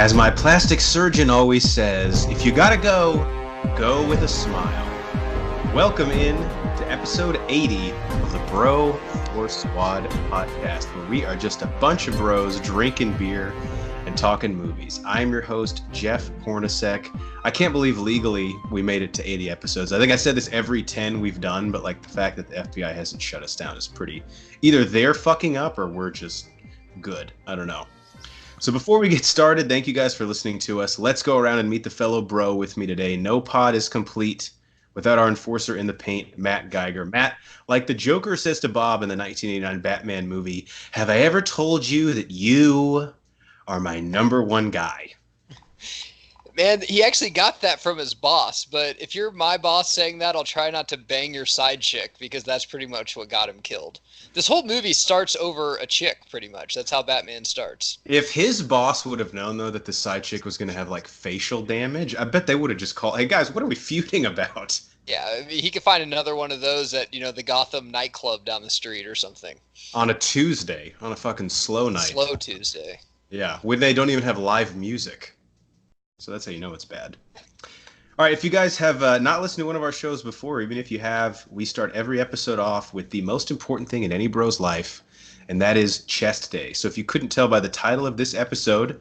As my plastic surgeon always says, if you gotta go, go with a smile. Welcome in to episode 80 of the Bro or Squad podcast, where we are just a bunch of bros drinking beer and talking movies. I'm your host, Jeff Hornacek. I can't believe legally we made it to 80 episodes. I think I said this every 10 we've done, but like the fact that the FBI hasn't shut us down is pretty... Either they're fucking up or we're just good. I don't know. So before we get started, thank you guys for listening to us. Let's go around and meet the fellow bro with me today. No pod is complete without our enforcer in the paint, Matt Geiger. Matt, like the Joker says to Bob in the 1989 Batman movie, have I ever told you that you are my number one guy? Man, he actually got that from his boss, but if you're my boss saying that, I'll try not to bang your side chick, because that's pretty much what got him killed. This whole movie starts over a chick, pretty much. That's how Batman starts. If his boss would have known, though, that the side chick was going to have, like, facial damage, I bet they would have just called, hey, guys, what are we feuding about? Yeah, I mean, he could find another one of those at, the Gotham nightclub down the street or something. On a Tuesday, on a fucking slow night. Slow Tuesday. Yeah, when they don't even have live music. So that's how you know it's bad. All right, if you guys have not listened to one of our shows before, even if you have, we start every episode off with the most important thing in any bro's life, and that is chest day. So if you couldn't tell by the title of this episode,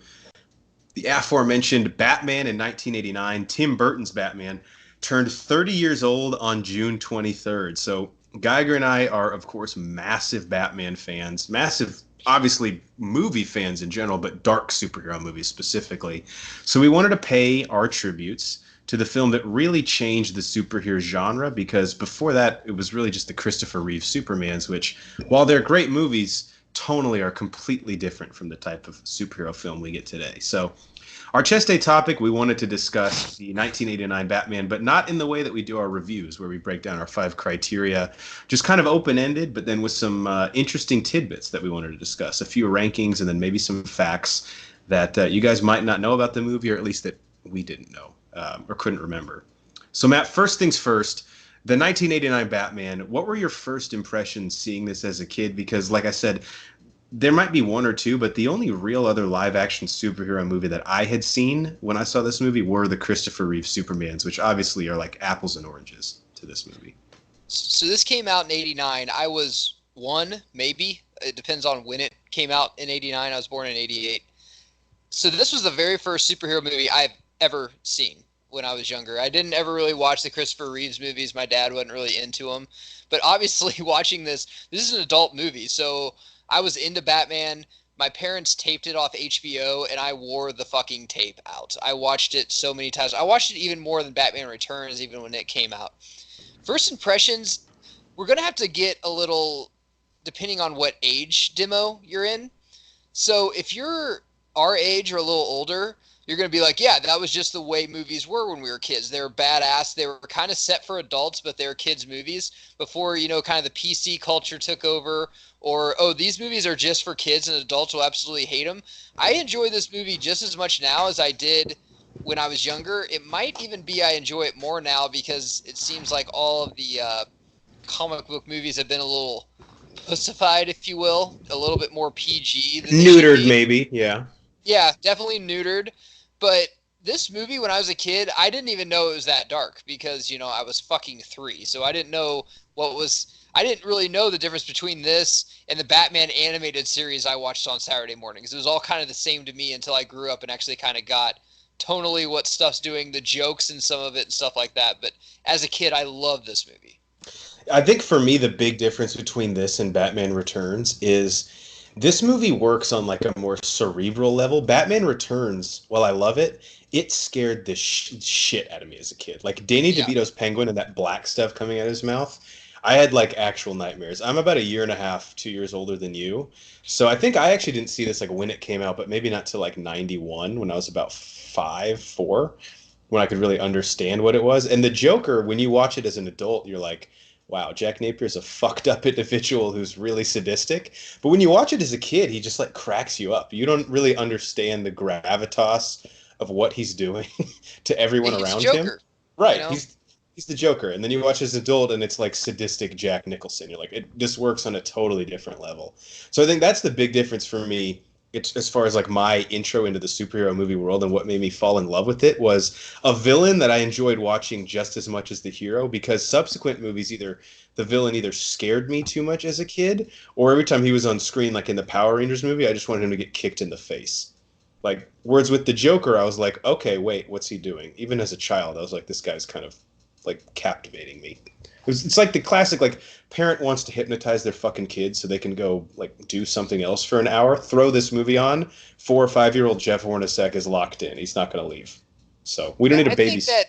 the aforementioned Batman in 1989, Tim Burton's Batman, turned 30 years old on June 23rd. So Geiger and I are, of course, massive Batman fans, massive obviously movie fans in general, but dark superhero movies specifically. So we wanted to pay our tributes to the film that really changed the superhero genre, because before that, it was really just the Christopher Reeve Supermans, which, while they're great movies, tonally are completely different from the type of superhero film we get today. So our chest day topic, we wanted to discuss the 1989 Batman, but not in the way that we do our reviews, where we break down our 5 criteria, just kind of open-ended, but then with some interesting tidbits that we wanted to discuss, a few rankings, and then maybe some facts that you guys might not know about the movie, or at least that we didn't know or couldn't remember. So Matt, first things first, the 1989 Batman, what were your first impressions seeing this as a kid? Because like I said, there might be one or two, but the only real other live-action superhero movie that I had seen when I saw this movie were the Christopher Reeve Supermans, which obviously are like apples and oranges to this movie. So this came out in 89. I was 1, maybe. It depends on when it came out in 89. I was born in 88. So this was the very first superhero movie I've ever seen when I was younger. I didn't ever really watch the Christopher Reeves movies. My dad wasn't really into them. But obviously watching this is an adult movie, so I was into Batman. My parents taped it off HBO, and I wore the fucking tape out. I watched it so many times. I watched it even more than Batman Returns, even when it came out. First impressions, we're going to have to get a little, depending on what age demo you're in. So if you're our age or a little older, you're going to be like, yeah, that was just the way movies were when we were kids. They were badass. They were kind of set for adults, but they were kids' movies before, kind of the PC culture took over, or, oh, these movies are just for kids and adults will absolutely hate them. I enjoy this movie just as much now as I did when I was younger. It might even be I enjoy it more now because it seems like all of the comic book movies have been a little pussified, if you will, a little bit more PG than neutered, maybe, yeah. Yeah, definitely neutered. But this movie, when I was a kid, I didn't even know it was that dark because, I was fucking 3. So I didn't know I didn't really know the difference between this and the Batman animated series I watched on Saturday mornings. It was all kind of the same to me until I grew up and actually kind of got tonally what stuff's doing, the jokes and some of it and stuff like that. But as a kid, I loved this movie. I think for me, the big difference between this and Batman Returns is this movie works on like a more cerebral level. Batman Returns, while I love it, it scared the shit out of me as a kid. Like Danny DeVito's penguin and that black stuff coming out of his mouth. I had like actual nightmares. I'm about 1.5 2 years older than you. So I think I actually didn't see this like when it came out, but maybe not till like 91 when I was about 4, when I could really understand what it was. And the Joker, when you watch it as an adult, you're like, wow, Jack Napier's a fucked up individual who's really sadistic. But when you watch it as a kid, he just like cracks you up. You don't really understand the gravitas of what he's doing to everyone around him. Right. He's the Joker. And then you watch as an adult and it's like sadistic Jack Nicholson. You're like, this works on a totally different level. So I think that's the big difference for me it's as far as like my intro into the superhero movie world and what made me fall in love with it was a villain that I enjoyed watching just as much as the hero, because subsequent movies either the villain either scared me too much as a kid, or every time he was on screen, like in the Power Rangers movie, I just wanted him to get kicked in the face. Like, words with the Joker, I was like, okay, wait, what's he doing? Even as a child, I was like, this guy's kind of like captivating me. It's like the classic, like, parent wants to hypnotize their fucking kids so they can go like do something else for an hour. Throw this movie on. 4 or 5 year old Jeff Hornacek is locked in. He's not going to leave. So we don't need a baby. I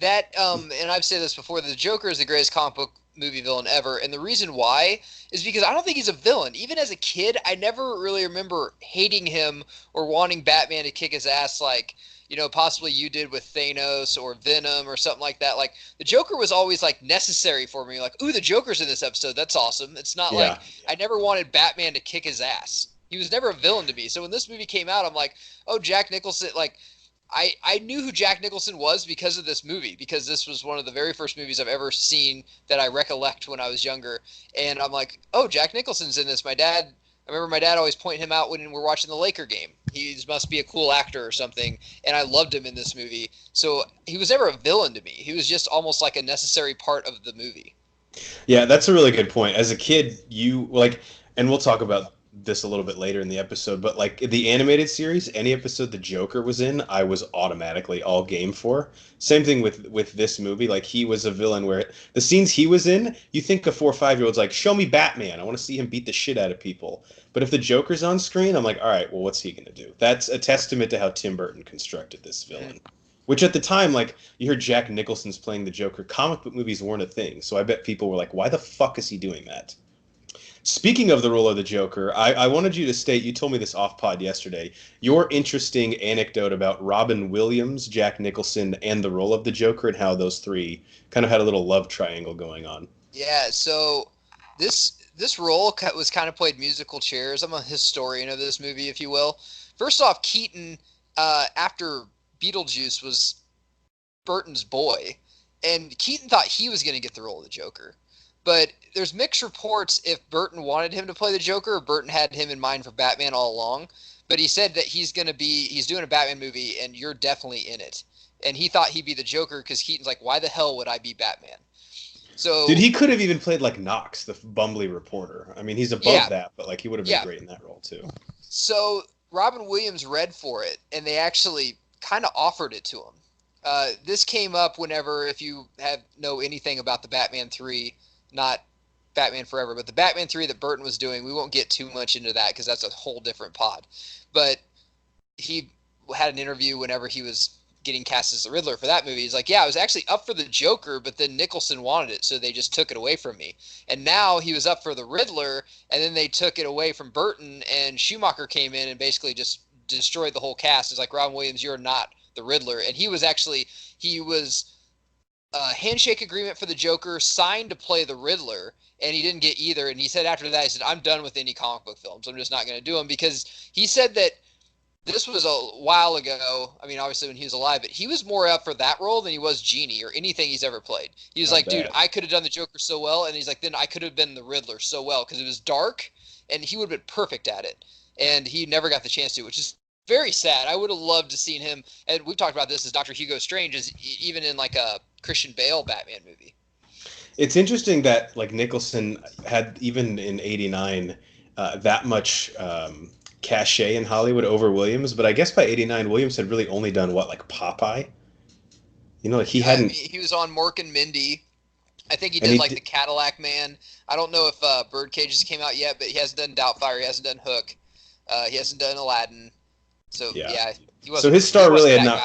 think and I've said this before, the Joker is the greatest comic book movie villain ever, and the reason why is because I don't think he's a villain. Even as a kid, I never really remember hating him or wanting Batman to kick his ass like, possibly you did with Thanos or Venom or something like that. Like, the Joker was always like necessary for me. Like, ooh, the Joker's in this episode. That's awesome. It's not like I never wanted Batman to kick his ass. He was never a villain to me. So when this movie came out, I'm like, oh, Jack Nicholson, like, I knew who Jack Nicholson was because of this movie, because this was one of the very first movies I've ever seen that I recollect when I was younger. And I'm like, oh, Jack Nicholson's in this. I remember my dad always pointing him out when we're watching the Laker game. He must be a cool actor or something, and I loved him in this movie. So he was never a villain to me. He was just almost like a necessary part of the movie. Yeah, that's a really good point. As a kid, you like, and we'll talk about this a little bit later in the episode, but like the animated series, any episode the Joker was in, I was automatically all game for. Same thing with this movie. Like, he was a villain where the scenes he was in, you think a 4 or 5 year old's like, show me Batman. I want to see him beat the shit out of people. But if the Joker's on screen, I'm like, all right, well, what's he gonna do? That's a testament to how Tim Burton constructed this villain. Which at the time, like, you heard Jack Nicholson's playing the Joker, comic book movies weren't a thing. So I bet people were like, why the fuck is he doing that? Speaking of the role of the Joker, I wanted you to state, you told me this off pod yesterday, your interesting anecdote about Robin Williams, Jack Nicholson, and the role of the Joker, and how those three kind of had a little love triangle going on. Yeah, so this role was kind of played musical chairs. I'm a historian of this movie, if you will. First off, Keaton, after Beetlejuice, was Burton's boy, and Keaton thought he was going to get the role of the Joker. But there's mixed reports if Burton wanted him to play the Joker or Burton had him in mind for Batman all along. But he said that he's doing a Batman movie and you're definitely in it. And he thought he'd be the Joker because Keaton's like, why the hell would I be Batman? So, Dude, he could have even played like Knox, the bumbly reporter. I mean, he's above that, but like he would have been great in that role too. So Robin Williams read for it, and they actually kind of offered it to him. This came up whenever, if you know anything about the Batman 3, not Batman Forever, but the Batman 3 that Burton was doing, we won't get too much into that because that's a whole different pod. But he had an interview whenever he was getting cast as the Riddler for that movie. He's like, yeah, I was actually up for the Joker, but then Nicholson wanted it, so they just took it away from me. And now he was up for the Riddler, and then they took it away from Burton, and Schumacher came in and basically just destroyed the whole cast. It's like, Robin Williams, you're not the Riddler. And he was a handshake agreement for the Joker, signed to play the Riddler, and he didn't get either. And he said after that, he said, I'm done with any comic book films. I'm just not going to do them, because he said that this was a while ago. I mean, obviously when he was alive, but he was more up for that role than he was Genie or anything he's ever played. He was like, dude, I could have done the Joker so well. And he's like, then I could have been the Riddler so well, because it was dark and he would have been perfect at it. And he never got the chance to, which is very sad. I would have loved to seen him. And we've talked about this as Dr. Hugo Strange, is even in like a Christian Bale Batman movie. It's interesting that like Nicholson had, even in '89, that much cachet in Hollywood over Williams, but I guess by '89 Williams had really only done what, like Popeye? You know, like he hadn't. He was on Mork and Mindy. I think he did the Cadillac Man. I don't know if Birdcage just came out yet, but he hasn't done Doubtfire. He hasn't done Hook. He hasn't done Aladdin. So yeah, he wasn't. So his star really had not.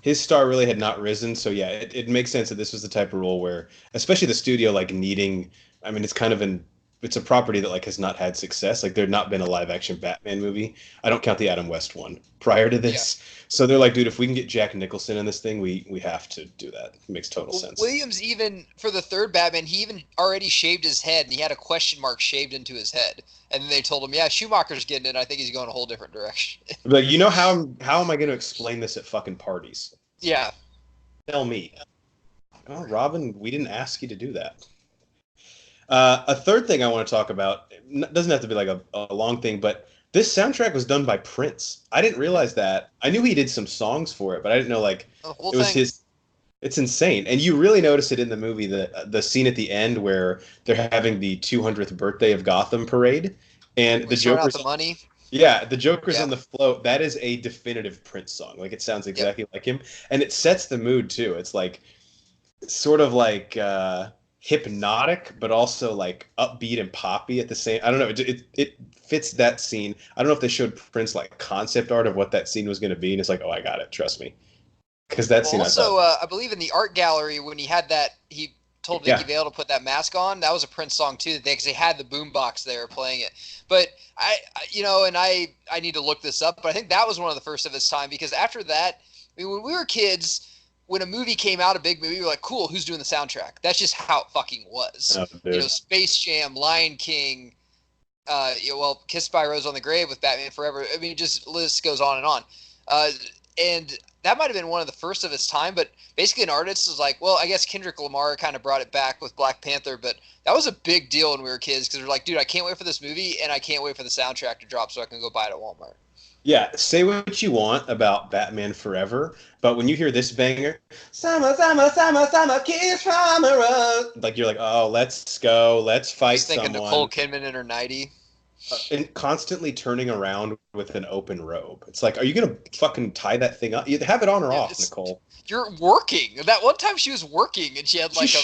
His star really had not risen. So yeah, it makes sense that this was the type of role where, especially the studio, like needing. I mean, it's a property that like has not had success. Like, there'd not been a live action Batman movie. I don't count the Adam West one prior to this. Yeah. So they're like, dude, if we can get Jack Nicholson in this thing, we have to do that. It makes total sense. Williams, even for the third Batman, he even already shaved his head, and he had a question mark shaved into his head. And then they told him, yeah, Schumacher's getting it. I think he's going a whole different direction. But you know how am I going to explain this at fucking parties? Yeah. Tell me. Oh, Robin, we didn't ask you to do that. A third thing I want to talk about, doesn't have to be like a long thing, but This soundtrack was done by Prince. I didn't realize that. I knew he did some songs for it, but I didn't know like The whole it was thing. his. It's insane, and you really notice it in the movie the scene at the end where they're having the 200th birthday of Gotham parade, and We the sort out the Joker's money. yeah, the Joker's Yeah. on the float. That is a definitive Prince song. Like it sounds Yep. exactly like him, and it sets the mood too. It's like sort of like hypnotic, but also like upbeat and poppy at the same. I don't know. It fits that scene. I don't know if they showed Prince like concept art of what that scene was going to be, and it's like, oh, I got it. Trust me, because that Well, scene I thought, also, I believe in the art gallery when he had that, he told Vicky yeah, Vale to put that mask on. That was a Prince song too, because they had the boombox there playing it. But and I need to look this up, but I think that was one of the first of its time because after that, I mean, when we were kids, when a movie came out, a big movie, we were like, cool, who's doing the soundtrack? That's just how it fucking was. oh, dude. Space Jam, Lion King, Kissed by a Rose on the Grave with Batman Forever. I mean, just list goes on and on. And that might have been one of the first of its time, but basically an artist was like, well, I guess Kendrick Lamar kind of brought it back with Black Panther, but that was a big deal when we were kids because we're like, dude, I can't wait for this movie and I can't wait for the soundtrack to drop so I can go buy it at Walmart. Yeah, say what you want about Batman Forever, but when you hear this banger, summer, summer, summer, summer, kiss from a rose, like you're like, oh, let's go, let's fight Just thinking Nicole someone, Kidman in her 90. and constantly turning around with an open robe. It's like, are you gonna fucking tie that thing up? You have it on or Yeah, off, Nicole. you're working. That one time she was working and she had like a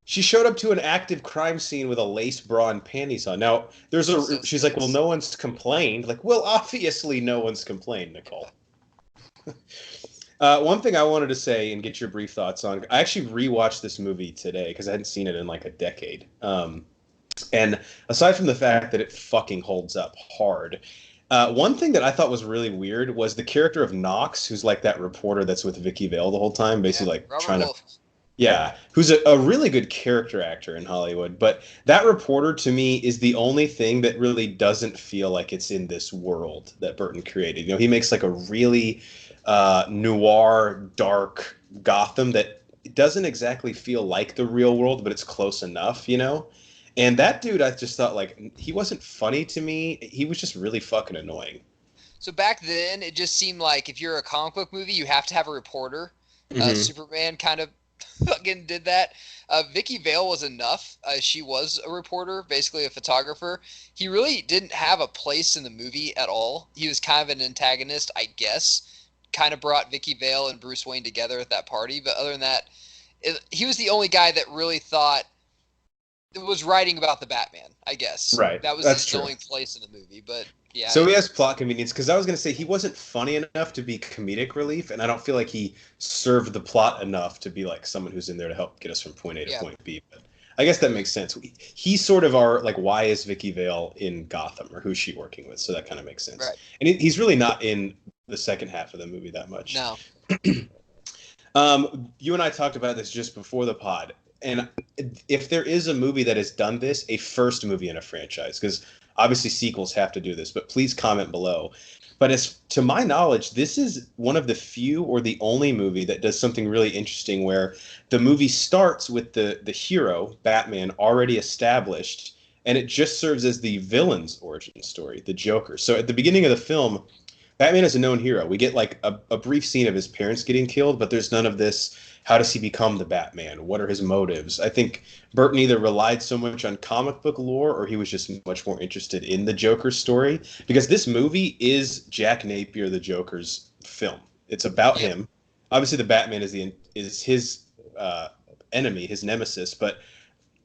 She showed up to an active crime scene with a lace bra and panties on. Now, so she's like, well, serious. no one's complained. Like, well, obviously no one's complained, Nicole. One thing I wanted to say and get your brief thoughts on. I actually rewatched this movie today because I hadn't seen it in like a decade. And aside from the fact that it fucking holds up hard, one thing that I thought was really weird was the character of Knox, who's like that reporter that's with Vicky Vale the whole time, Yeah, basically like Robert trying to Wolf. yeah, who's a really good character actor in Hollywood. But that reporter to me is the only thing that really doesn't feel like it's in this world that Burton created. You know, he makes like a really noir, dark Gotham that doesn't exactly feel like the real world, but it's close enough, you know? And that dude, I just thought like he wasn't funny to me. He was just really fucking annoying. So back then, it just seemed like if you're a comic book movie, you have to have a reporter. Hmm. Superman kind of fucking did that. Vicky Vale was enough. She was a reporter, basically a photographer. He really didn't have a place in the movie at all. He was kind of an antagonist, I guess. Kind of brought Vicky Vale and Bruce Wayne together at that party. But other than that, he was the only guy that really thought was writing about the Batman, I guess. Right, That was that's his true. only place in the movie. But yeah, So he has plot convenience because I was going to say he wasn't funny enough to be comedic relief, and I don't feel like he served the plot enough to be like someone who's in there to help get us from point A to yeah, point B. But I guess that makes sense. He's sort of our like, why is Vicky Vale in Gotham, or who's she working with? So that kind of makes sense. right. And he's really not in the second half of the movie that much. No. You and I talked about this just before the pod, and if there is a movie that has done this, a first movie in a franchise, because obviously sequels have to do this, but please comment below. But as to my knowledge, this is one of the few or the only movie that does something really interesting where the movie starts with the hero, Batman, already established, and it just serves as the villain's origin story, the Joker. So at the beginning of the film, Batman is a known hero. We get like a brief scene of his parents getting killed, but there's none of this. How does he become the Batman? What are his motives? I think Burton either relied so much on comic book lore or he was just much more interested in the Joker story because this movie is Jack Napier, the Joker's film. It's about Yep. him. Obviously, the Batman is his enemy, his nemesis. But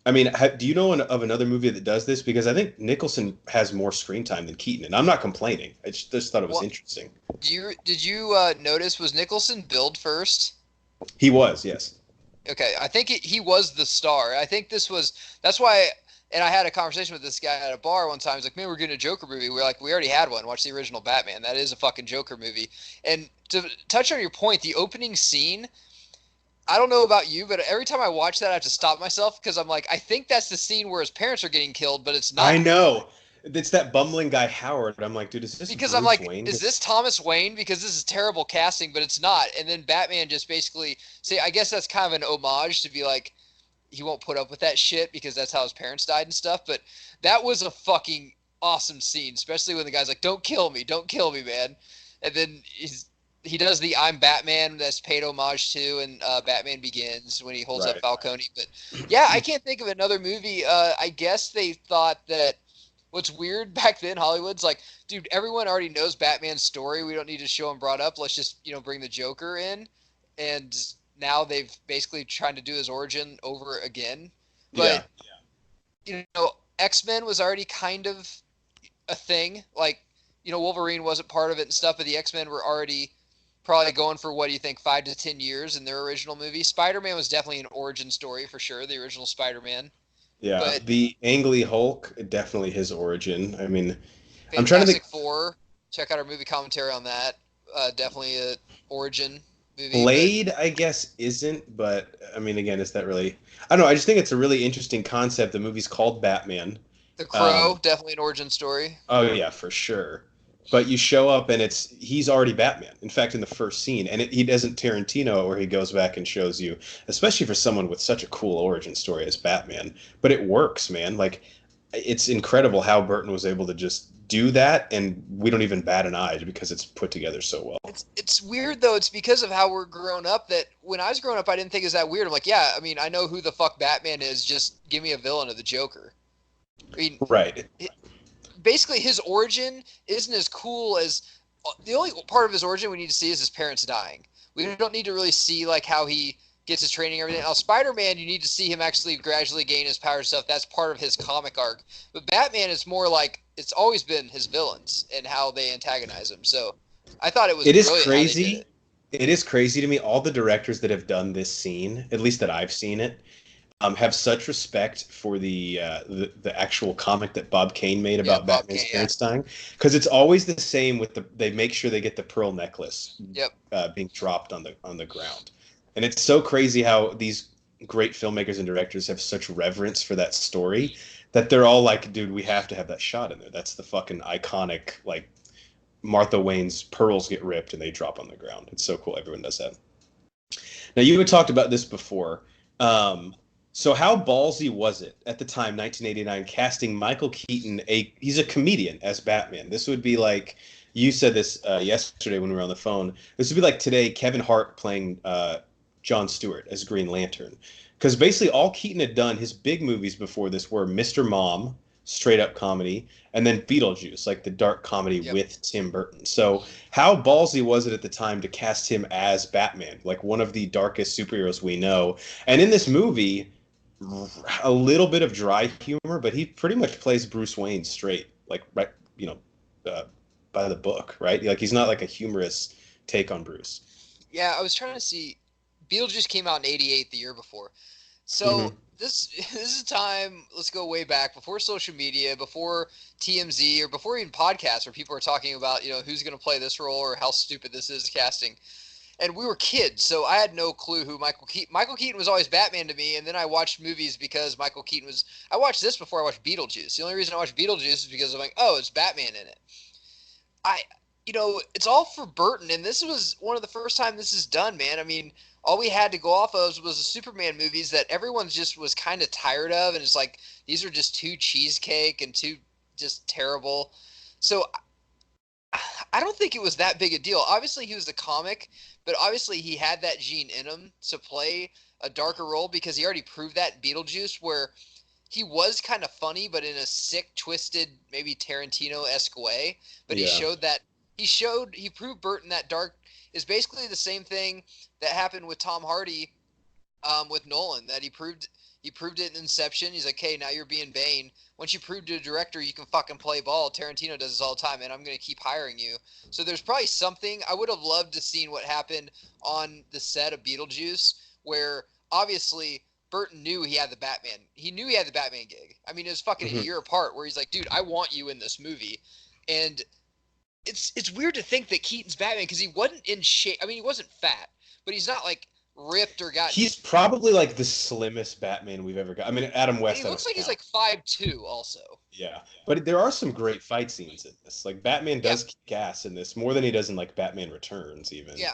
I mean, do you know of another movie that does this? Because I think Nicholson has more screen time than Keaton, and I'm not complaining. I just thought it was Well, interesting. did you notice was Nicholson billed first? He was, yes. Okay, I think he was the star. I think that's why. And I had a conversation with this guy at a bar one time. He's like, "Man, we're getting a Joker movie." We're like, "We already had one. Watch the original Batman. That is a fucking Joker movie." And to touch on your point, the opening scene. I don't know about you, but every time I watch that, I have to stop myself because I'm like, I think that's the scene where his parents are getting killed, but it's I not. know. It's that bumbling guy Howard. I'm like, dude, is this Because I'm Bruce like, Wayne? is this Thomas Wayne? Because this is terrible casting, but it's not. And then Batman just basically say, I guess that's kind of an homage to be like, he won't put up with that shit because that's how his parents died and stuff. But that was a fucking awesome scene, especially when the guy's like, don't kill me, man. And then he does the I'm Batman that's paid homage to in Batman Begins when he holds up Right. Falcone. But yeah, I can't think of another movie. I guess they thought that what's weird back then, Hollywood's like, dude, everyone already knows Batman's story. We don't need to show him brought up. Let's just, bring the Joker in. And now they've basically trying to do his origin over again. But, X-Men was already kind of a thing. Like, Wolverine wasn't part of it and stuff, but the X-Men were already probably going for, what do you think, 5 to 10 years in their original movie. Spider-Man was definitely an origin story for sure, the original Spider-Man. Yeah, But the Ang Lee Hulk, definitely his origin. I mean, I'm trying to Fantastic think. Four, check out our movie commentary on that. Definitely a origin movie. But Blade, I guess, isn't, but I mean, again, is that really? I don't know. I just think it's a really interesting concept. The movie's called Batman. The Crow, definitely an origin story. Oh yeah, for sure. But you show up and he's already Batman. In fact, in the first scene, and he doesn't Tarantino where he goes back and shows you, especially for someone with such a cool origin story as Batman. But it works, man. Like it's incredible how Burton was able to just do that, and we don't even bat an eye because it's put together so well. It's weird though. It's because of how we're grown up that when I was growing up, I didn't think it was that weird. I'm like, yeah, I mean, I know who the fuck Batman is. Just give me a villain of the Joker. I mean, Right. basically his origin isn't as cool as the only part of his origin we need to see is his parents dying. We don't need to really see like how he gets his training and everything. Now Spider-Man, you need to see him actually gradually gain his power stuff. That's part of his comic arc. But Batman is more like it's always been his villains and how they antagonize him. So I thought it was It is brilliant how they did crazy. it. It is crazy to me. All the directors that have done this scene, at least that I've seen it, have such respect for the actual comic that Bob Kane made Yeah, about Bob Batman's Kane, parents dying, because it's always the same with they make sure they get the pearl necklace Yep. being dropped on the ground, and it's so crazy how these great filmmakers and directors have such reverence for that story that they're all like, dude, we have to have that shot in there. That's the fucking iconic like Martha Wayne's pearls get ripped and they drop on the ground. It's so cool. Everyone does that. Now you had talked about this before. So how ballsy was it at the time, 1989, casting Michael Keaton? He's a comedian as Batman. This would be like you said this yesterday when we were on the phone. This would be like today, Kevin Hart playing Jon Stewart as Green Lantern, because basically all Keaton had done, his big movies before this were Mr. Mom, straight up comedy, and then Beetlejuice, like the dark comedy Yep. with Tim Burton. So how ballsy was it at the time to cast him as Batman, like one of the darkest superheroes we know? And in this movie, a little bit of dry humor, but he pretty much plays Bruce Wayne straight, like right, uh, by the book, right? Like he's not like a humorous take on Bruce. Yeah, I was trying to see. Beetlejuice came out in '88, the year before. So Hmm. this is a time. Let's go way back before social media, before TMZ, or before even podcasts, where people are talking about who's going to play this role or how stupid this is casting. And we were kids, so I had no clue who Michael Keaton. Michael Keaton was always Batman to me, and then I watched movies because Michael Keaton was. I watched this before I watched Beetlejuice. The only reason I watched Beetlejuice is because I'm like, oh, it's Batman in it. I, it's all for Burton, and this was one of the first time this is done, man. I mean, all we had to go off of was the Superman movies that everyone just was kind of tired of, and it's like these are just too cheesecake and too just terrible. So I don't think it was that big a deal. Obviously, he was a comic, but obviously he had that gene in him to play a darker role because he already proved that in Beetlejuice, where he was kind of funny, but in a sick, twisted, maybe Tarantino-esque way. But Yeah. he proved Burton that dark is basically the same thing that happened with Tom Hardy, with Nolan, that he proved it in Inception. He's like, hey, now you're being Bane. Once you prove to a director you can fucking play ball, Tarantino does this all the time, and I'm going to keep hiring you. So there's probably something. I would have loved to seen what happened on the set of Beetlejuice, where obviously Burton knew he had the Batman. He knew he had the Batman gig. I mean, it was fucking a Hmm. year apart where he's like, dude, I want you in this movie. And it's weird to think that Keaton's Batman because he wasn't in shape. I mean, he wasn't fat, but he's not like ripped or got. He's probably like the slimmest Batman we've ever got. I mean, Adam And West, he I looks don't like he's count. like 5'2" also. Yeah, but there are some great fight scenes in this. Like Batman Yeah, does kick ass in this more than he does in like Batman Returns, even. yeah.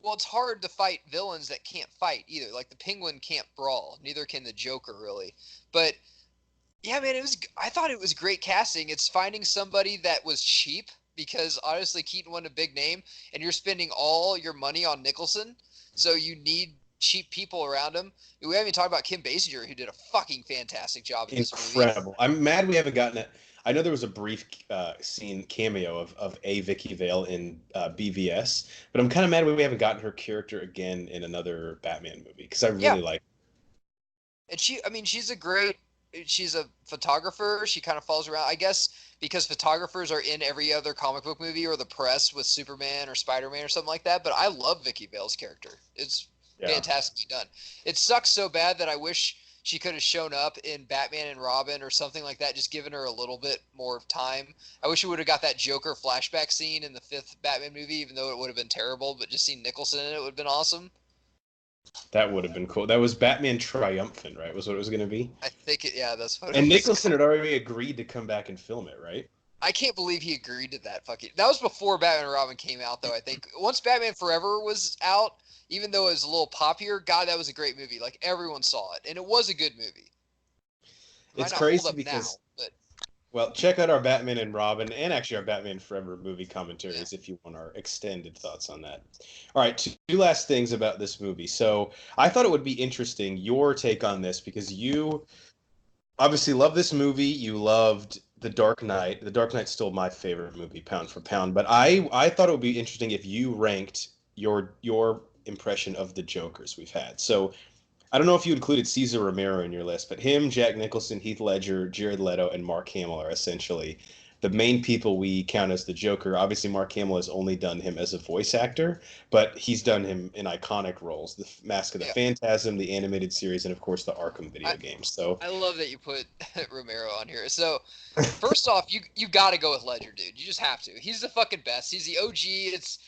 Well, it's hard to fight villains that can't fight either. Like the Penguin can't brawl, neither can the Joker really. But Yeah, man, I thought it was great casting. It's finding somebody that was cheap because honestly, Keaton wasn't a big name, and you're spending all your money on Nicholson, so you need cheap people around him. We haven't even talked about Kim Basinger, who did a fucking fantastic job in this movie. Incredible. I'm mad we haven't gotten it. I know there was a brief scene cameo of a Vicky Vale in BVS, but I'm kind of mad we haven't gotten her character again in another Batman movie because I Yeah, really like. and I mean, she's a photographer. She kind of falls around, I guess, because photographers are in every other comic book movie or the press with Superman or Spider-Man or something like that. But I love Vicky Vale's character. It's Yeah. fantastically done. It sucks so bad that I wish she could have shown up in Batman and Robin or something like that, just giving her a little bit more time. I wish we would have got that Joker flashback scene in the 5th Batman movie, even though it would have been terrible, but just seeing Nicholson in it would have been awesome. That would have been cool. That was Batman Triumphant, right? Was what it was going to be. I think yeah, that's what And it was. Nicholson had already agreed to come back and film it, right? I can't believe he agreed to that fucking. That was before Batman and Robin came out, though. I think once Batman Forever was out, even though it was a little poppier, God, that was a great movie. Like everyone saw it, and it was a good movie. It might It's not hold crazy up now, because but well, check out our Batman and Robin and actually our Batman Forever movie commentaries yeah. if you want our extended thoughts on that. All right, two last things about this movie. So I thought it would be interesting your take on this because you obviously love this movie. You loved The Dark Knight. The Dark Knight's still my favorite movie, pound for pound. But I thought it would be interesting if you ranked your impression of the Jokers we've had. So I don't know if you included Cesar Romero in your list, but him, Jack Nicholson, Heath Ledger, Jared Leto, and Mark Hamill are essentially the main people we count as the Joker. Obviously, Mark Hamill has only done him as a voice actor, but he's done him in iconic roles: The Mask of the Yeah. Phantasm, the animated series, and of course the Arkham video I games. So I love that you put Romero on here. So first off, you got to go with Ledger, dude. You just have to. He's the fucking best. He's the OG. It's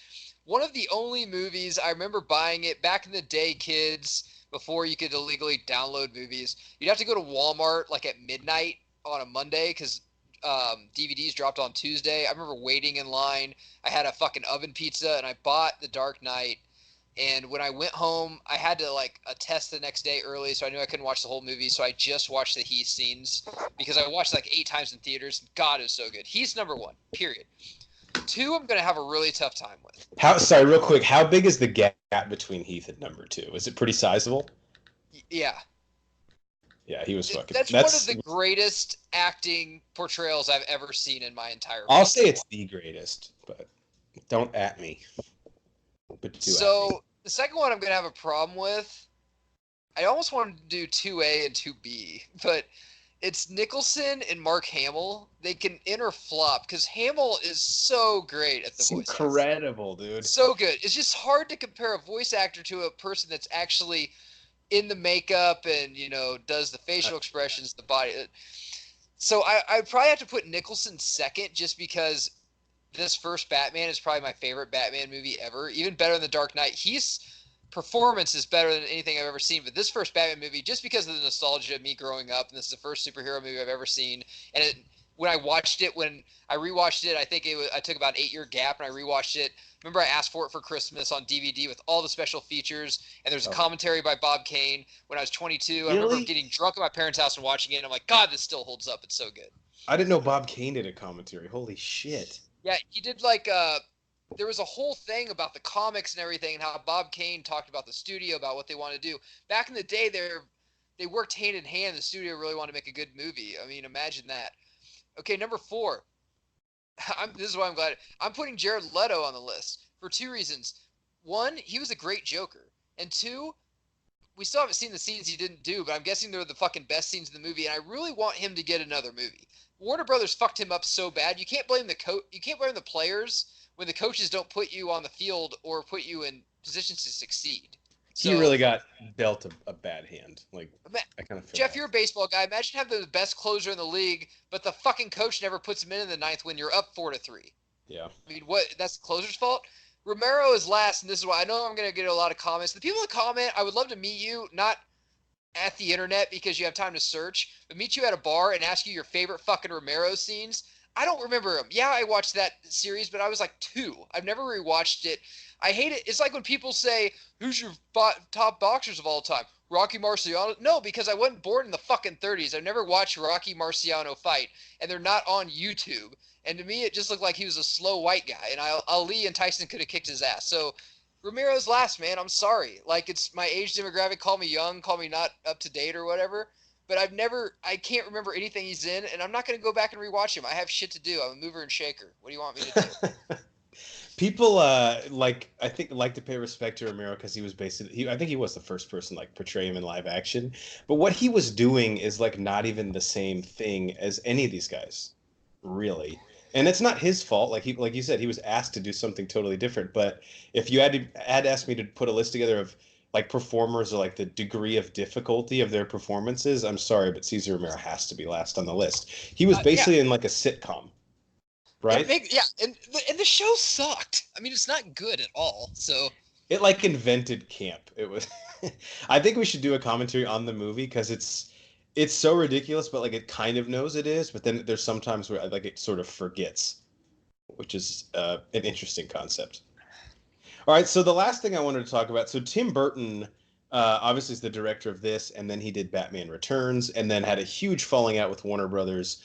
one of the only movies I remember buying it back in the day, kids, before you could illegally download movies. You'd have to go to Walmart like at midnight on a Monday because DVDs dropped on Tuesday. I remember waiting in line. I had a fucking oven pizza and I bought The Dark Knight. And when I went home, I had to like attest the next day early, so I knew I couldn't watch the whole movie. So I just watched the Heath scenes because I watched like 8 times in theaters. God, it was so good. He's number one. Period. Two, I'm gonna have a really tough time with. sorry, real quick, how big is the gap between Heath and number two? Is it pretty sizable? Yeah, Yeah, he was fucking. that's one of the greatest acting portrayals I've ever seen in my entire I'll life. say it's the greatest, but don't at me. But do at me. So the second one I'm gonna have a problem with. I almost wanted to do 2A and 2B, but it's Nicholson and Mark Hamill. They can interflop because Hamill is so great at the It's voice. incredible, dude. So good. It's just hard to compare a voice actor to a person that's actually in the makeup and does the facial expressions, the body. So I'd probably have to put Nicholson second just because this first Batman is probably my favorite Batman movie ever, even better than The Dark Knight. His performance is better than anything I've ever seen, but this first Batman movie, just because of the nostalgia of me growing up, and this is the first superhero movie I've ever seen, and when I rewatched it, I think I took about an 8-year gap, and I rewatched it. Remember, I asked for it for Christmas on DVD with all the special features, and there's a commentary by Bob Kane when I was 22. I remember getting drunk at my parents' house and watching it, and I'm like, God, this still holds up. It's so good. I didn't know Bob Kane did a commentary. Holy shit. Yeah, he did there was a whole thing about the comics and everything and how Bob Kane talked about the studio, about what they wanted to do. Back in the day, they worked hand in hand. The studio really wanted to make a good movie. I mean, imagine that. Okay, number 4. This is why I'm glad. I'm putting Jared Leto on the list for 2 reasons. 1, he was a great Joker. And 2, we still haven't seen the scenes he didn't do, but I'm guessing they're the fucking best scenes in the movie, and I really want him to get another movie. Warner Brothers fucked him up so bad. You can't blame you can't blame the players when the coaches don't put you on the field or put you in positions to succeed. So, he really got dealt a bad hand. Like, I kind of feel Jeff, that. you're a baseball guy. Imagine having the best closer in the league, but the fucking coach never puts him in the 9th when you're up 4-3. Yeah. I mean, what? That's the closer's fault? Romero is last, and this is why I know I'm going to get a lot of comments. The people that comment, I would love to meet you, not at the internet because you have time to search, but meet you at a bar and ask you your favorite fucking Romero scenes. I don't remember them. Yeah, I watched that series, but I was like 2. I've never rewatched it. I hate it. It's like when people say, "Who's your top boxers of all time?" Rocky Marciano. No, because I wasn't born in the fucking 30s. I've never watched Rocky Marciano fight, and they're not on YouTube. And to me, it just looked like he was a slow white guy, and Ali and Tyson could have kicked his ass. So Ramiro's last, man. I'm sorry. Like, it's my age demographic. Call me young, call me not up to date or whatever. But I can't remember anything he's in, and I'm not going to go back and rewatch him. I have shit to do. I'm a mover and shaker. What do you want me to do? People like to pay respect to Romero because he was basically I think he was the first person like portray him in live action. But what he was doing is like not even the same thing as any of these guys, really. And it's not his fault. Like you said, he was asked to do something totally different. But if you had asked me to put a list together of like performers or like the degree of difficulty of their performances, I'm sorry, but Cesar Romero has to be last on the list. He was basically in like a sitcom, right? And the show sucked. I mean, it's not good at all. So It like invented camp. It was. I think we should do a commentary on the movie because it's so ridiculous, but like it kind of knows it is. But then there's sometimes where like it sort of forgets, which is an interesting concept. All right, so the last thing I wanted to talk about. So Tim Burton, obviously, is the director of this, and then he did Batman Returns, and then had a huge falling out with Warner Brothers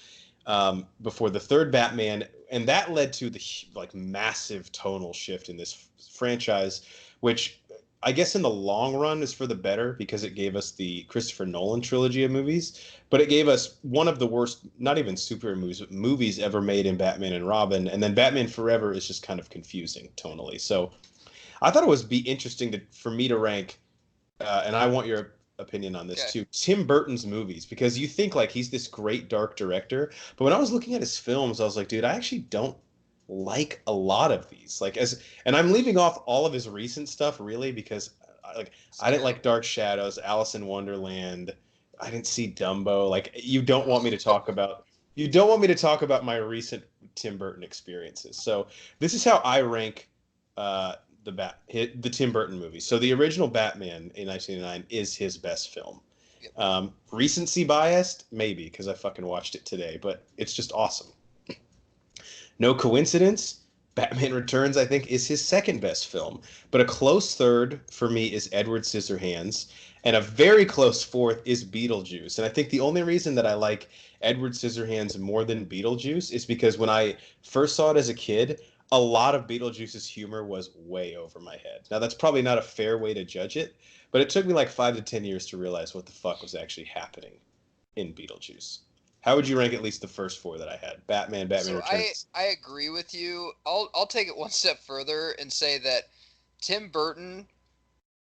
before the third Batman, and that led to the like massive tonal shift in this franchise, which I guess in the long run is for the better because it gave us the Christopher Nolan trilogy of movies, but it gave us one of the worst, not even super movies, but movies ever made in Batman and Robin, and then Batman Forever is just kind of confusing tonally. So I thought it would be interesting for me to rank, and I want your opinion on this too, Tim Burton's movies, because you think like he's this great dark director, but when I was looking at his films, I was like, dude, I actually don't like a lot of these. And I'm leaving off all of his recent stuff really because I didn't like Dark Shadows, Alice in Wonderland, I didn't see Dumbo. Like you don't want me to talk about my recent Tim Burton experiences. So this is how I rank the Tim Burton movie. So the original Batman in 1989 is his best film. Recency biased, maybe, because I fucking watched it today, but it's just awesome. No coincidence, Batman Returns, I think, is his second best film. But a close third for me is Edward Scissorhands, and a very close fourth is Beetlejuice. And I think the only reason that I like Edward Scissorhands more than Beetlejuice is because when I first saw it as a kid, a lot of Beetlejuice's humor was way over my head. Now, that's probably not a fair way to judge it, but it took me like 5 to 10 years to realize what the fuck was actually happening in Beetlejuice. How would you rank at least the first four that I had? Batman Returns. I agree with you. I'll take it one step further and say that Tim Burton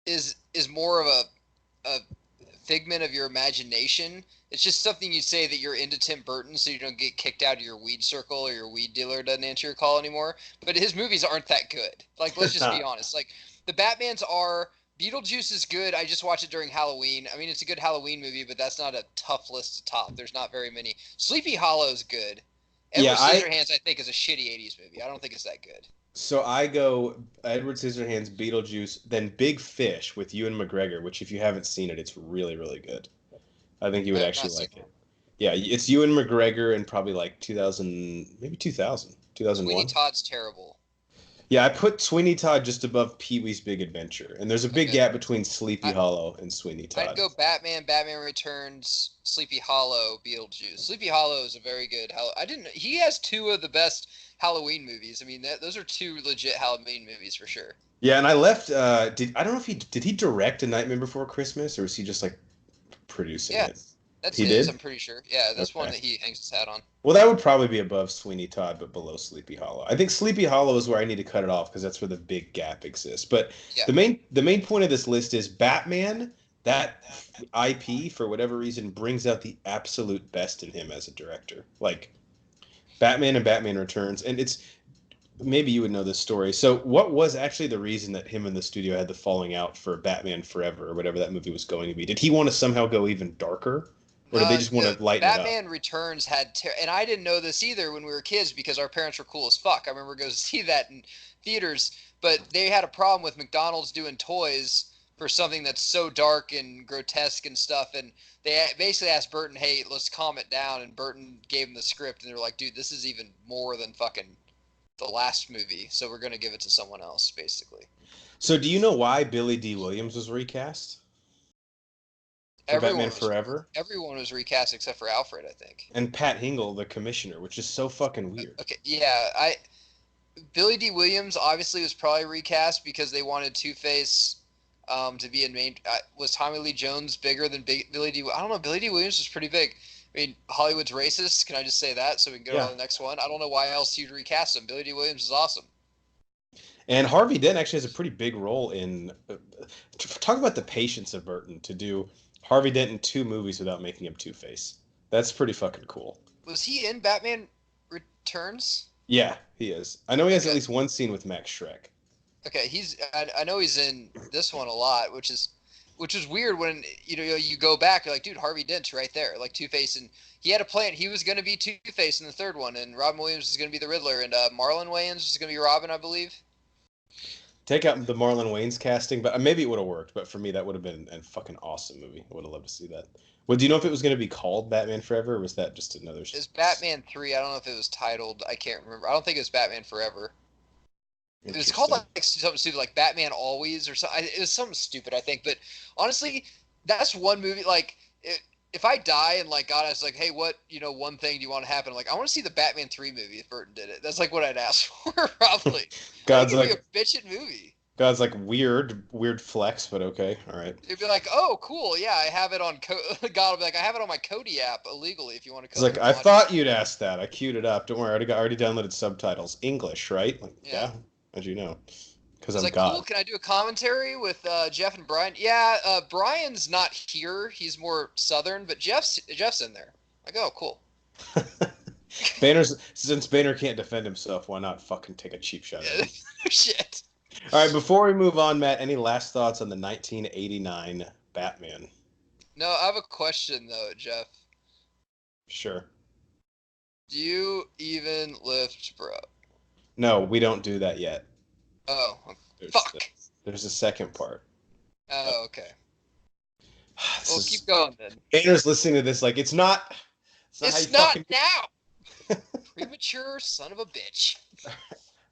is more of a figment of your imagination. It's just something you say that you're into Tim Burton so you don't get kicked out of your weed circle or your weed dealer doesn't answer your call anymore. But his movies aren't that good. Like, let's just be honest. Like, the Batmans are... Beetlejuice is good. I just watched it during Halloween. I mean, it's a good Halloween movie, but that's not a tough list to top. There's not very many. Sleepy Hollow is good. Edward Scissorhands, I think, is a shitty 80s movie. I don't think it's that good. So I go Edward Scissorhands, Beetlejuice, then Big Fish with Ewan McGregor, which if you haven't seen it, it's really, really good. I think you would actually like it. Yeah, it's Ewan McGregor in probably like 2000, maybe 2000, 2001. Sweeney Todd's terrible. Yeah, I put Sweeney Todd just above Pee-wee's Big Adventure, and there's a big gap between Sleepy Hollow and Sweeney Todd. I'd go Batman Returns, Sleepy Hollow, Beetlejuice. Sleepy Hollow is a very good. He has 2 of the best Halloween movies. I mean, those are 2 legit Halloween movies for sure. Yeah, and I left. I don't know if did he direct A Nightmare Before Christmas, or was he just like producing it? That's he his, did? I'm pretty sure. Yeah, that's one that he hangs his hat on. Well, that would probably be above Sweeney Todd, but below Sleepy Hollow. I think Sleepy Hollow is where I need to cut it off because that's where the big gap exists. But the main point of this list is Batman. That IP, for whatever reason, brings out the absolute best in him as a director. Like Batman and Batman Returns, and it's maybe you would know this story. So, what was actually the reason that him and the studio had the falling out for Batman Forever or whatever that movie was going to be? Did he want to somehow go even darker? Or did they just want to lighten it up? Batman Returns had... and I didn't know this either when we were kids because our parents were cool as fuck. I remember going to see that in theaters. But they had a problem with McDonald's doing toys for something that's so dark and grotesque and stuff. And they basically asked Burton, hey, let's calm it down. And Burton gave him the script, and they're like, dude, this is even more than fucking the last movie, so we're going to give it to someone else, basically. So do you know why Billy D. Williams was recast for Batman Forever? Everyone was recast except for Alfred, I think. And Pat Hingle, the commissioner, which is so fucking weird. Okay, yeah, Billy D. Williams obviously was probably recast because they wanted Two-Face to be in main. Was Tommy Lee Jones bigger than Billy D? I don't know. Billy D. Williams was pretty big. I mean, Hollywood's racist. Can I just say that so we can go on to the next one? I don't know why else you'd recast him. Billy D. Williams is awesome. And Harvey Dent actually has a pretty big role in. Talk about the patience of Burton to do Harvey Dent in 2 movies without making him Two-Face. That's pretty fucking cool. Was he in Batman Returns? Yeah, he is. I know he has at least one scene with Max Schreck. Okay, I know he's in this one a lot, which is weird when you go back, you're like, dude, Harvey Dent's right there, like Two-Face, and he had a plan. He was going to be Two-Face in the third one, and Robin Williams is going to be the Riddler, and Marlon Wayans is going to be Robin, I believe. Take out the Marlon Wayans casting, but maybe it would have worked. But for me, that would have been a fucking awesome movie. I would have loved to see that. Well, do you know if it was going to be called Batman Forever, or was that just another? It's Batman 3. I don't know if it was titled. I can't remember. I don't think it was Batman Forever. It was called like something stupid, like Batman Always or something. It was something stupid, I think. But honestly, that's one movie. Like, if I die and like God is like, hey, what one thing do you want to happen? I'm like, I want to see the Batman 3 movie if Burton did it. That's like what I'd ask for, probably. God's like a bitchin' movie. God's like weird flex, but okay, all right. It'd be like, oh, cool, yeah, I have it on. God will be like, I have it on my Kodi app illegally. If you want to. It's like I thought you'd ask that. I queued it up. Don't worry, I already downloaded subtitles. English, right? Like, yeah. As you know, because I'm like, God. Cool. Can I do a commentary with Jeff and Brian? Yeah, Brian's not here. He's more Southern, but Jeff's in there. Like, oh, cool. Since Boehner can't defend himself, why not fucking take a cheap shot at him? Shit. All right, before we move on, Matt, any last thoughts on the 1989 Batman? No, I have a question though, Jeff. Sure. Do you even lift, bro? No, we don't do that yet. Oh, fuck. There's a second part. Oh, okay. Well, keep going then. Boehner's listening to this like, it's not now! Premature son of a bitch.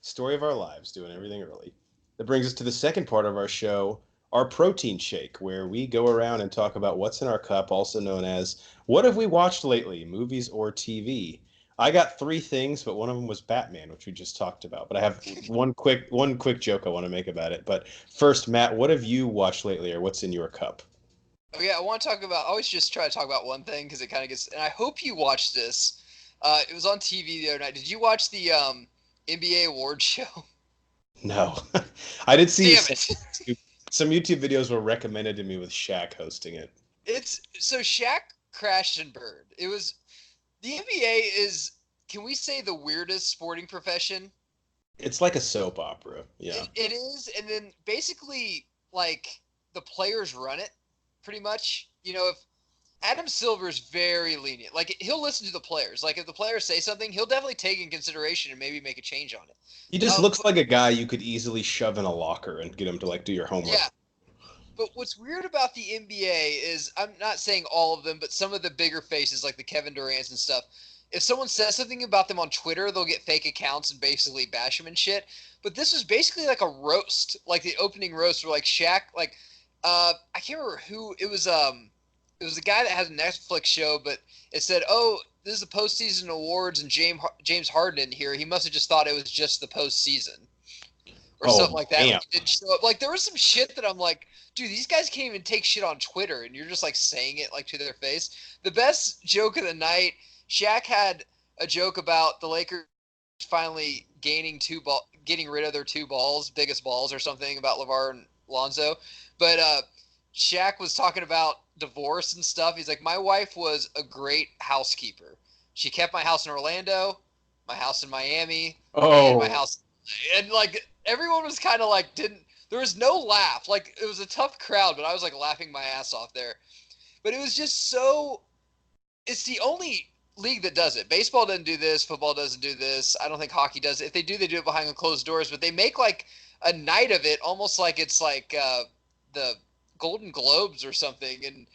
Story of our lives, doing everything early. That brings us to the second part of our show, our protein shake, where we go around and talk about what's in our cup, also known as what have we watched lately, movies or TV. I got 3 things, but one of them was Batman, which we just talked about. But I have one quick joke I want to make about it. But first, Matt, what have you watched lately, or what's in your cup? Oh yeah, I want to talk about. I always just try to talk about one thing because it kind of gets. And I hope you watched this. It was on TV the other night. Did you watch the NBA award show? No, I did see Damn it. some YouTube videos were recommended to me with Shaq hosting it. So Shaq crashed and burned. It was. The NBA is, can we say, the weirdest sporting profession? It's like a soap opera, yeah. It is, and then basically, like, the players run it, pretty much. If Adam Silver's very lenient. Like, he'll listen to the players. Like, if the players say something, he'll definitely take in consideration and maybe make a change on it. He just looks like a guy you could easily shove in a locker and get him to, like, do your homework. Yeah. But what's weird about the NBA is, I'm not saying all of them, but some of the bigger faces, like the Kevin Durant's and stuff, if someone says something about them on Twitter, they'll get fake accounts and basically bash them and shit. But this was basically like a roast, like the opening roast where like Shaq, like, I can't remember who, it was a guy that has a Netflix show, but it said, oh, this is the postseason awards and James Harden in here. He must have just thought it was just the postseason. Or something like that. Like, didn't show up. Like, there was some shit that I'm like, dude, these guys can't even take shit on Twitter, and you're just like saying it like to their face. The best joke of the night, Shaq had a joke about the Lakers finally getting rid of their 2 biggest balls or something about LeVar and Lonzo. But Shaq was talking about divorce and stuff. He's like, my wife was a great housekeeper. She kept my house in Orlando, my house in Miami, and my house. And like, everyone was kind of like, there was no laugh. Like, it was a tough crowd, but I was like laughing my ass off there. But it was just it's the only league that does it. Baseball doesn't do this. Football doesn't do this. I don't think hockey does it. If they do it behind closed doors, but they make like a night of it, almost like it's like the Golden Globes or something, and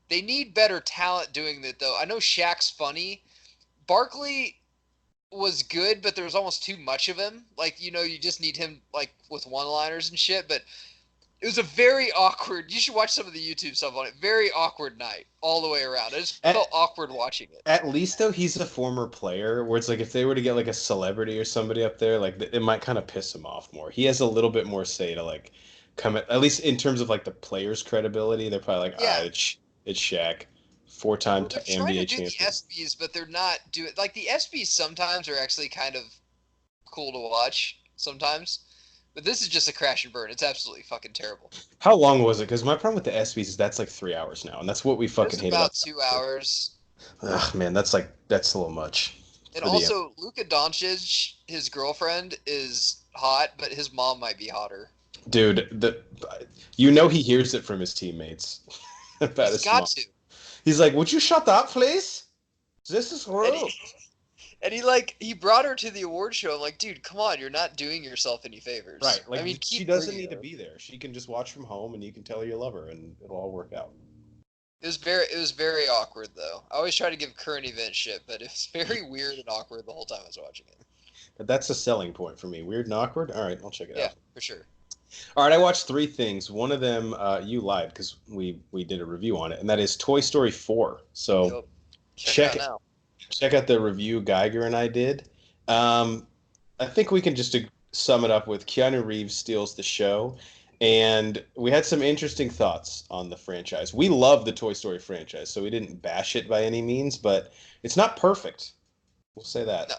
they need better talent doing that, though. I know Shaq's funny. Barkley was good, but there was almost too much of him. Like, you just need him, like, with one-liners and shit, but it was a very awkward. You should watch some of the YouTube stuff on it. Very awkward night all the way around. I just felt awkward watching it. At least though, he's a former player, where it's like if they were to get like a celebrity or somebody up there, like it might kind of piss him off more. He has a little bit more say to like come at least in terms of like the player's credibility. They're probably like, Yeah. it's Shaq, four-time They're NBA trying to do champion. the ESPYs, but they're not doing like the ESPYs. Sometimes are actually kind of cool to watch. Sometimes. But this is just a crash and burn. It's absolutely fucking terrible. How long was it? Because my problem with the ESPYs is that's like 3 hours now, and that's what we fucking hate about about 2 hours. Ugh, man, that's a little much. And also, Luka Doncic, his girlfriend is hot, but his mom might be hotter. Dude, he hears it from his teammates about his mom. To. He's like, "Would you shut up, please? This is rude." And he brought her to the award show. I'm like, dude, come on, you're not doing yourself any favors. Right. Like, I mean, she doesn't need to be there. She can just watch from home, and you can tell her you love her, and it'll all work out. It was very awkward, though. I always try to give current event shit, but it was very weird and awkward the whole time I was watching it. But that's a selling point for me. Weird and awkward? All right, I'll check it out. Yeah, for sure. All right, I watched 3 things. One of them, you lied because we did a review on it, and that is Toy Story 4. So check out the review Geiger and I did. I think we can just sum it up with Keanu Reeves steals the show, and we had some interesting thoughts on the franchise. We love the Toy Story franchise, so we didn't bash it by any means, but it's not perfect. We'll say that. No.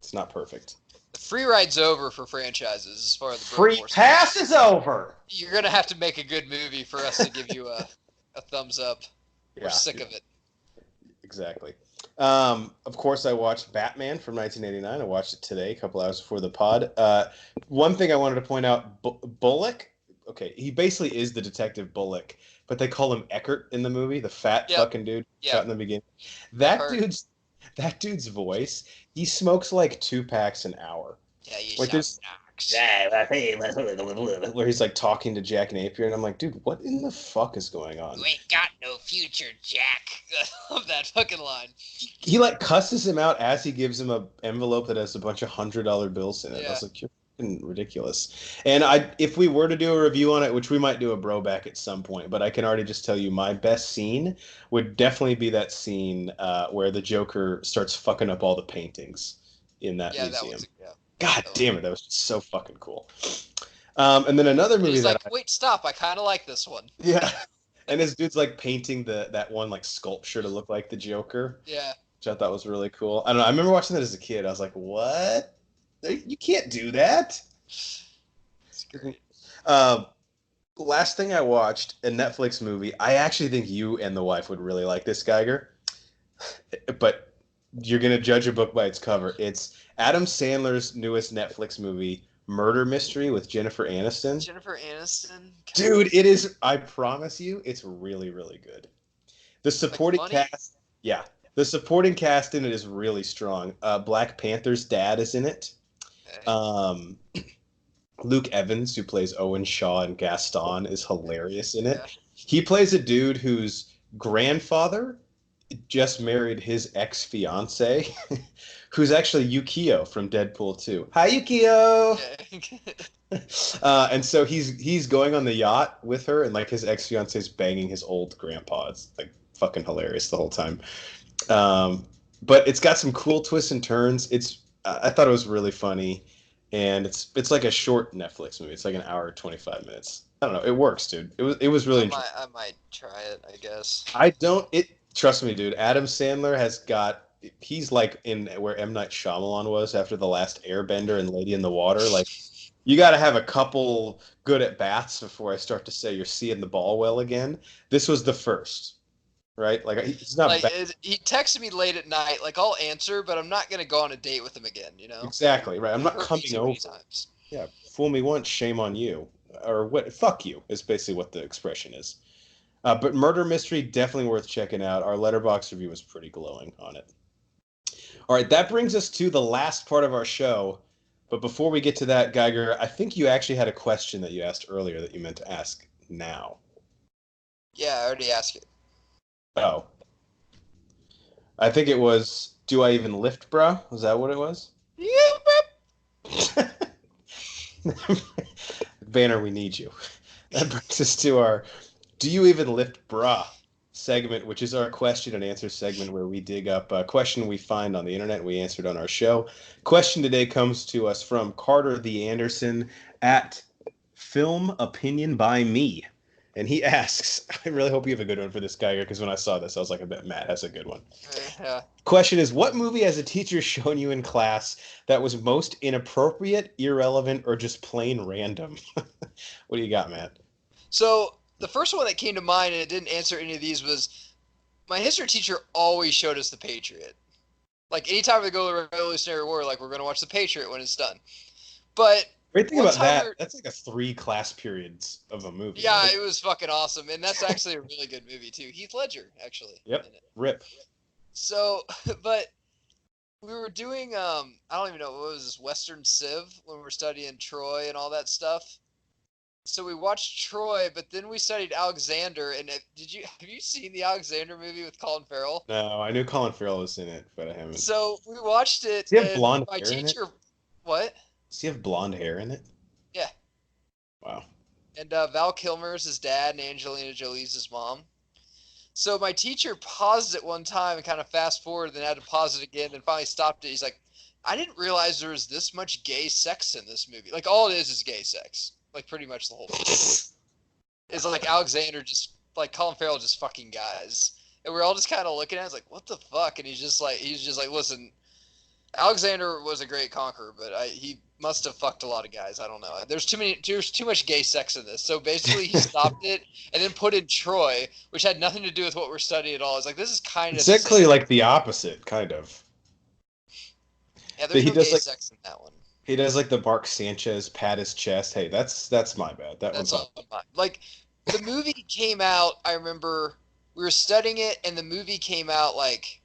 It's not perfect. The free ride's over for franchises as far as the free pass is over. You're going to have to make a good movie for us to give you a thumbs up. We're sick of it. Exactly. Of course, I watched Batman from 1989. I watched it today, a couple hours before the pod. One thing I wanted to point out, Bullock, okay, he basically is the Detective Bullock, but they call him Eckert in the movie, the fat fucking dude shot in the beginning. That dude's voice, he smokes like 2 packs an hour. Yeah, you like knocks. Where he's like talking to Jack Napier, and I'm like, dude, what in the fuck is going on? You ain't got no future, Jack. I love that fucking line. He like cusses him out as he gives him an envelope that has a bunch of $100 bills in it. I was like, you're fucking ridiculous. And if we were to do a review on it, which we might do a bro back at some point, but I can already just tell you my best scene would definitely be that scene where the Joker starts fucking up all the paintings in that museum. God damn it, that was just so fucking cool. And then another movie wait, stop, I kind of like this one. Yeah. And this dude's like painting that one like sculpture to look like the Joker. Yeah. Which I thought was really cool. I don't know, I remember watching that as a kid. I was like, what? You can't do that. Last thing I watched, a Netflix movie. I actually think you and the wife would really like this, Geiger. But you're going to judge a book by its cover. It's Adam Sandler's newest Netflix movie, Murder Mystery with Jennifer Aniston. Jennifer Aniston? Dude, it is, I promise you, it's really, really good. The supporting cast, the supporting cast in it is really strong. Black Panther's dad is in it. Okay. Luke Evans, who plays Owen Shaw and Gaston, is hilarious in it. Yeah. He plays a dude whose grandfather just married his ex-fiance, who's actually Yukio from Deadpool 2. Hi, Yukio! And so he's going on the yacht with her, and like his ex-fiance is banging his old grandpa. It's like fucking hilarious the whole time. But it's got some cool twists and turns. I thought it was really funny, and it's like a short Netflix movie. It's like an hour 25 minutes. I don't know. It works, dude. It was really interesting. I might try it, I guess. Trust me, dude. Adam Sandler he's like in where M. Night Shyamalan was after The Last Airbender and Lady in the Water. Like, you got to have a couple good at bats before I start to say you're seeing the ball well again. This was the first, right? Like, it's not like bad. He texted me late at night. Like, I'll answer, but I'm not going to go on a date with him again, you know? Exactly, right. I'm not coming over. Yeah, fool me once, shame on you. Or what? Fuck you is basically what the expression is. But Murder Mystery, definitely worth checking out. Our Letterboxd review was pretty glowing on it. All right, that brings us to the last part of our show. But before we get to that, Geiger, I think you actually had a question that you asked earlier that you meant to ask now. Yeah, I already asked it. Oh, I think it was. Do I even lift, bruh? Was that what it was? Banner, we need you. That brings us to our Do You Even Lift Bra segment, which is our question and answer segment where we dig up a question we find on the internet and we answered on our show. Question today comes to us from Carter the Anderson at Film Opinion by Me. And he asks, I really hope you have a good one for this guy here, because when I saw this, I was like, I bet Matt has a good one. Yeah. Question is, what movie has a teacher shown you in class that was most inappropriate, irrelevant, or just plain random? What do you got, Matt? So the first one that came to mind, and it didn't answer any of these, was my history teacher always showed us The Patriot. Like anytime we go to the Revolutionary War, like we're gonna watch The Patriot when it's done. But Great thing one about time that, that's like a 3 class periods of a movie, yeah, right? it was fucking awesome, and that's actually a really good movie too. Heath Ledger, actually. Yep. In it. Rip. So, but we were doing I don't even know what was this Western Civ when we were studying Troy and all that stuff. So we watched Troy, but then we studied Alexander. And have you seen the Alexander movie with Colin Farrell? No, I knew Colin Farrell was in it, but I haven't. So we watched it, Does he have and blonde my hair in it? teacher, what? Does he have blonde hair in it? Yeah. Wow. And Val Kilmer's his dad, and Angelina Jolie's his mom. So my teacher paused it one time and kind of fast forward, then had to pause it again, and finally stopped it. He's like, I didn't realize there was this much gay sex in this movie. Like all it is gay sex. Like pretty much the whole movie. It's like Alexander just like Colin Farrell just fucking guys. And we're all just kind of looking at it, it's like, what the fuck? And he's just like, listen, Alexander was a great conqueror, but he must have fucked a lot of guys. I don't know. There's too much gay sex in this. So basically, he stopped it and then put in Troy, which had nothing to do with what we're studying at all. It's like this is kind It's of actually like the opposite, kind of. yeah. But There's he no does gay like sex in that one. he does like the Mark Sanchez pat his chest. Hey, that's my bad. That one's That's on. all mine. Like the movie came out. I remember we were studying it, and the movie came out like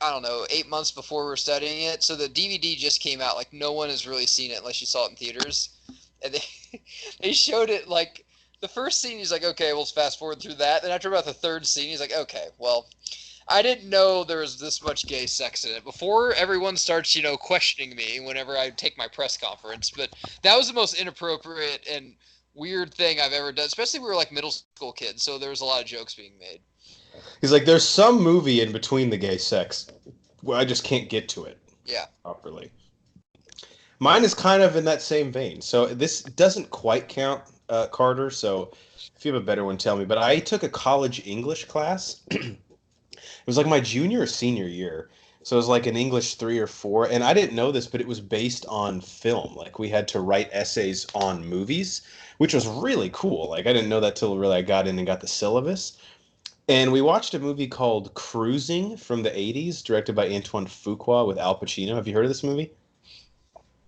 I don't know, 8 months before we were studying it. So the DVD just came out. Like no one has really seen it unless you saw it in theaters. And they showed it like the first scene. He's like, okay, we'll fast forward through that. Then after about the third scene, he's like, okay, well, I didn't know there was this much gay sex in it before everyone starts, questioning me whenever I take my press conference. But that was the most inappropriate and weird thing I've ever done. Especially we were like middle school kids, so there was a lot of jokes being made. He's like, there's some movie in between the gay sex where I just can't get to it Yeah. properly. Mine is kind of in that same vein. So this doesn't quite count, Carter. So if you have a better one, tell me. But I took a college English class. It was like my junior or senior year. So it was like an English 3 or 4. And I didn't know this, but it was based on film. Like we had to write essays on movies, which was really cool. Like I didn't know that till really I got in and got the syllabus. And we watched a movie called Cruising from the 80s, directed by Antoine Fuqua with Al Pacino. Have you heard of this movie?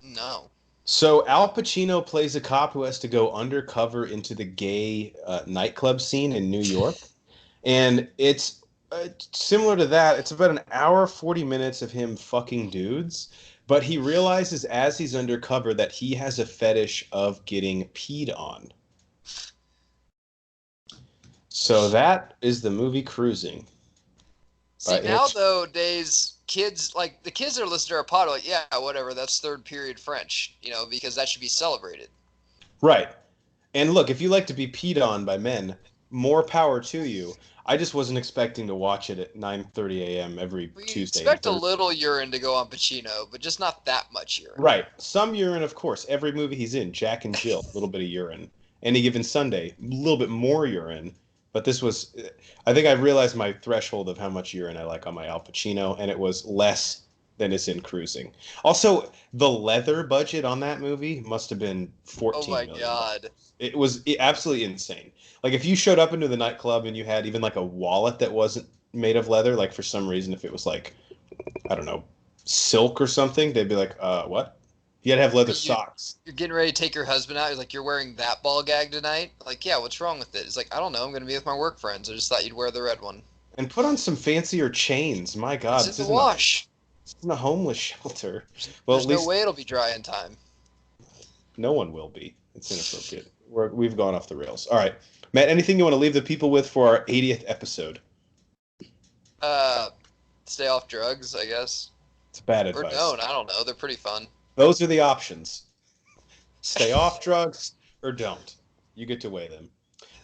No. So Al Pacino plays a cop who has to go undercover into the gay nightclub scene in New York. And it's similar to that. It's about an hour, 40 minutes of him fucking dudes. But he realizes as he's undercover that he has a fetish of getting peed on. So that is the movie Cruising. See, nowadays, kids, like, the kids that are listening to our pod are like, yeah, whatever, that's third period French, because that should be celebrated. Right. And look, if you like to be peed on by men, more power to you. I just wasn't expecting to watch it at 9:30 a.m. every We Tuesday. expect a little urine to go on Pacino, but just not that much urine. Right. Some urine, of course. Every movie he's in, Jack and Jill, a little bit of urine. Any given Sunday, a little bit more urine. But this was, I think I realized my threshold of how much urine I like on my Al Pacino, and it was less than is in Cruising. Also, the leather budget on that movie must have been $14 million. Oh my God. It was absolutely insane. Like if you showed up into the nightclub and you had even like a wallet that wasn't made of leather, like for some reason, if it was like, I don't know, silk or something, they'd be like, what? You had to have leather socks. You're getting ready to take your husband out. He's like, you're wearing that ball gag tonight? Like, yeah, what's wrong with it? It's like, I don't know. I'm going to be with my work friends. I just thought you'd wear the red one. And put on some fancier chains. My God. It's in the wash. This isn't a homeless shelter. Well, There's at least no way it'll be dry in time. no one will be. It's inappropriate. We've gone off the rails. All right. Matt, anything you want to leave the people with for our 80th episode? Stay off drugs, I guess. It's bad Or advice. don't. I don't know. They're pretty fun. Those are the options. Stay off drugs or don't. You get to weigh them.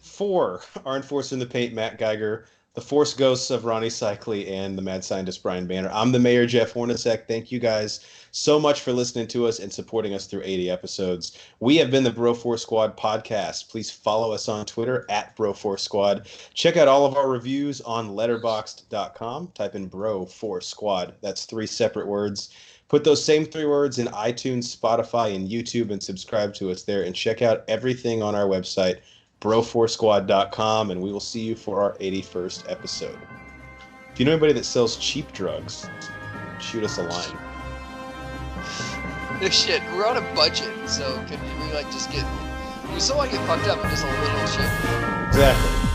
4, our enforcer in the paint, Matt Geiger. The Force Ghosts of Ronnie Cycli and the Mad Scientist Brian Banner. I'm the Mayor, Jeff Hornacek. Thank you guys so much for listening to us and supporting us through 80 episodes. We have been the Bro Force Squad podcast. Please follow us on Twitter at Bro Force Squad. Check out all of our reviews on letterboxd.com. Type in Bro Force Squad. That's 3 separate words. Put those same 3 words in iTunes, Spotify, and YouTube and subscribe to us there. And check out everything on our website, broforcesquad.com, and we will see you for our 81st episode. If you know anybody that sells cheap drugs, shoot us a line. No shit, we're on a budget, so could we like just get? We still want to get fucked up, but just a little cheap. Exactly.